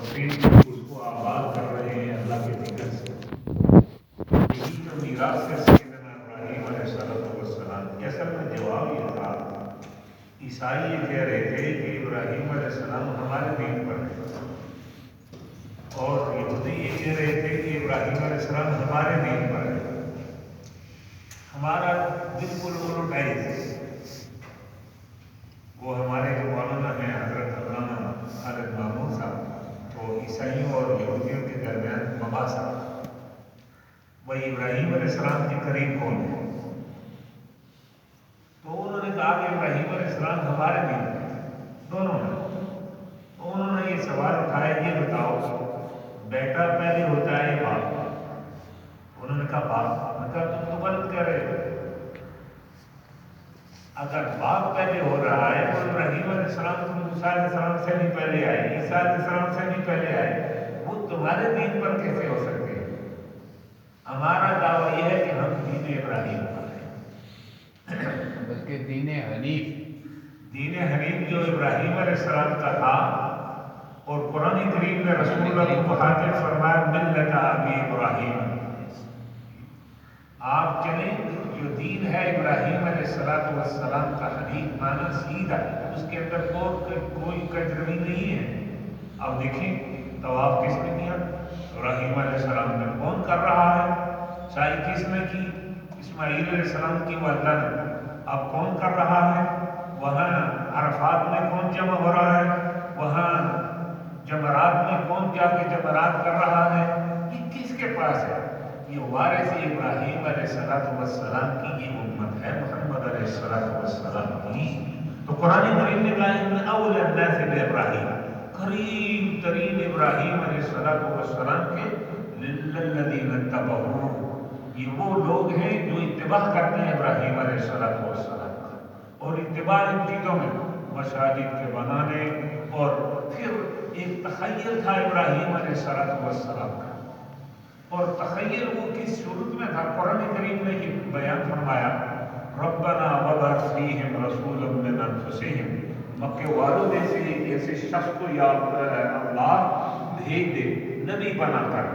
پھر اس کو آباد کر رہے ہیں اللہ کے ذکر سے۔ یہی تو میراث ہے سیدنا ابراہیم علیہ السلام کی۔ اصل میں جواب یہ تھا، عیسائی یہ کہہ رہے تھے کہ ابراہیم علیہ السلام ہمارے دین پر ہے، اور یہودی یہ کہہ رہے تھے کہ ابراہیم علیہ السلام ہمارے دین پر ہے۔ ہمارا بالکل الٹ ہے۔ وہ ہمارے جو مولانا ہیں حضرت علامہ خالد محمود صاحب، تو عیسائیوں اور یہودیوں کے درمیان مباحثہ، وہی ابراہیم علیہ السلام کے قریب کون ہے؟ تو انہوں نے کہا کہ ابراہیم علیہ السلام ہمارے دین پر ہے، دونوں نے۔ تو انہوں نے یہ سوال اٹھایا، یہ بتاؤ بیٹا پہلے ہوتا ہے یا باپ؟ انہوں نے کہا باپ۔ میں کہا تم تو غلط کہہ رہے ہو، اگر باپ پہلے ہو رہا ہے تو ابراہیم علیہ السلام تو موسیٰ علیہ السلام سے نہیں پہلے آئے، عیسیٰ علیہ السلام سے نہیں پہلے آئے، وہ تمہارے دین پر کیسے ہو سکتے ہیں؟ ہمارا دعویٰ یہ ہے کہ ہم دین ابراہیم پر ہیں، بلکہ دین حنیف، دین حنیف جو ابراہیم علیہ السلام کا تھا۔ اور قرآن کریم نے رسول اللہ کو مخاطب فرمایا ملت ابی ابراہیم، آپ چلیں جو دین ہے ابراہیم علیہ السلام کا حنیف، معنی سیدھا، اس کے اندر کوئی کجروی نہیں ہے۔ اب دیکھیں طواف کس نے کیا؟ ابراہیم علیہ السلام نے۔ کون کر رہا ہے؟ سعی کس نے کی؟ اسماعیل علیہ السلام کی والدہ نے۔ اب کون کر رہا ہے؟ وہاں عرفات میں کون جمع ہو رہا ہے؟ وہاں جمرات میں کون جا کے جمرات کر رہا ہے؟ یہ کس کے پاس ہے؟ یہ وارث ابراہیم علیہ السلام کی یہ امت ہے، محمد علیہ السلام کی۔ تو قرآن کریم نے کہا ان اول الناس بابراہیم، قریب ترین ابراہیم علیہ السلام کے للذین اتبعوہ، یہ وہ لوگ ہیں جو اتباع کرتے ہیں ابراہیم علیہ السلام کا۔ اور اتباع ان چیزوں میں مساجد کے بنانے، اور پھر ایک تخیل تھا ابراہیم علیہ السلام کا، اور تخیل وہ کس صورت میں تھا؟ قرآن کریم نے یہ بیان فرمایا ربنا وابعث فیہم رسولا من انفسہم، مکے والوں میں سے ایک ایسے شخص کو یا اللہ بھیج دے نبی بنا کر،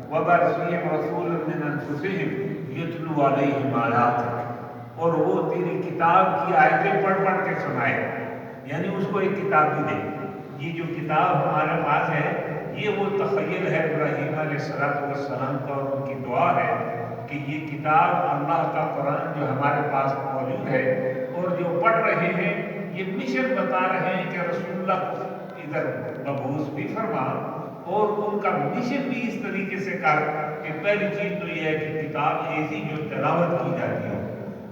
وابعث فیہم رسولا من انفسہم یتلو علیہم آیاتک، اور وہ تیری کتاب کی آیتیں پڑھ کے سنائے، یعنی اس کو ایک کتاب بھی دے۔ یہ جو کتاب ہمارے پاس ہے یہ وہ تخیل ہے ابراہیم علیہ السلام کا، اور ان کی دعا ہے کہ یہ کتاب اللہ کا قرآن جو ہمارے پاس موجود ہے، اور جو پڑھ رہے ہیں یہ مشن بتا رہے ہیں کہ رسول اللہ کو ادھر مبعوث بھی فرما، اور ان کا مشن بھی اس طریقے سے کر کہ پہلی چیز تو یہ ہے کہ کتاب ایسی جو تلاوت کی جاتی ہو۔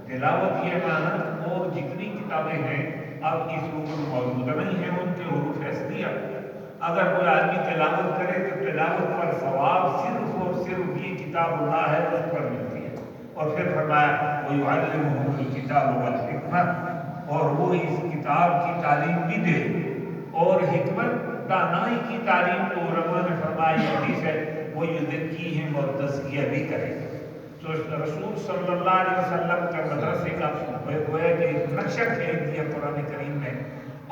تلاوت یہ معنی، اور جتنی کتابیں ہیں اب اس وقت موجود نہیں ہیں ان کے حروف اصلیہ، اگر کوئی آدمی تلاوت کرے تو تلاوت پر ثواب صرف اور صرف یہ کتاب اللہ ہے اس پر ملتی ہے۔ اور پھر فرمایا وَيُعَلِّمُهُمُ الْكِتَابَ وَالْحِكْمَةَ، اور وہ اس کتاب کی تعلیم بھی دے، اور حکمت دانائی کی تعلیم کو علماء نے فرمایا یہ حدیث ہے وَيُزَكِّيهِمْ، اور تزکیہ بھی کرے۔ تو رسول صلی اللہ علیہ وسلم کے مدرسے کا گویا کہ ایک نقشہ کھینچ دیا قرآن کریم نے،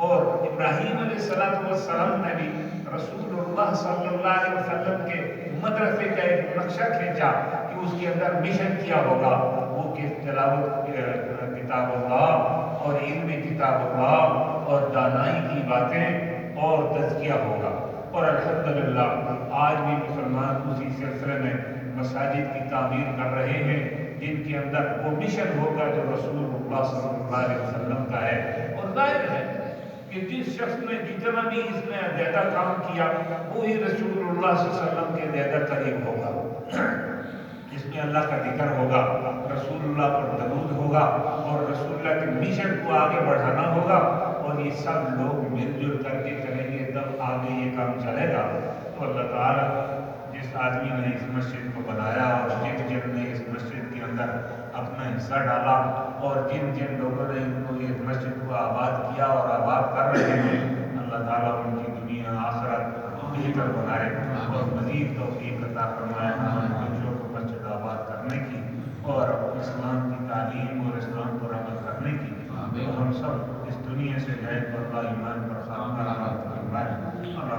اور ابراہیم علیہ السلام نے بھی رسول اللہ صلی اللہ علیہ وسلم کے مدرسے کا ایک نقشہ کھینچا کہ اس کے اندر مشن کیا ہوگا، وہ کہ تلاوت کتاب اللہ اور علم کتاب اللہ اور دانائی کی باتیں اور تزکیہ ہوگا۔ اور الحمدللہ آج بھی مسلمان اسی سلسلے میں مساجد کی تعمیر کر رہے ہیں جن کے اندر وہ مشن ہوگا جو رسول اللہ صلی اللہ علیہ وسلم کا ہے۔ اور ظاہر ہے کہ جس شخص نے جتنا بھی اس میں زیادہ کام کیا وہی رسول اللہ صلی اللہ علیہ وسلم کے زیادہ قریب ہوگا۔ اس میں اللہ کا ذکر ہوگا، رسول اللہ پر درود ہوگا، اور رسول اللہ کے مشن کو آگے بڑھانا ہوگا، اور یہ سب لوگ مل جل کر کے کریں گے تب آگے یہ کام چلے گا۔ تو اللہ تعالیٰ جس آدمی نے اس مسجد کو بنایا اور جن نے اس مسجد کے اندر اپنا حصہ ڈالا، اور جن لوگوں نے اس مسجد کو آباد کیا اور آباد کر رہے ہیں، اللہ تعالیٰ ان کی دنیا آخرت بہتر بنائے اور مزید توفیق عطا فرمائے ہمارے بچوں کو مسجد آباد کرنے کی اور اسلام کی تعلیم اور اسلام پر عمل کرنے کی، تو ہم سب اس دنیا سے غیر پر ایمان پر خاتمہ فرمائے۔ اللہ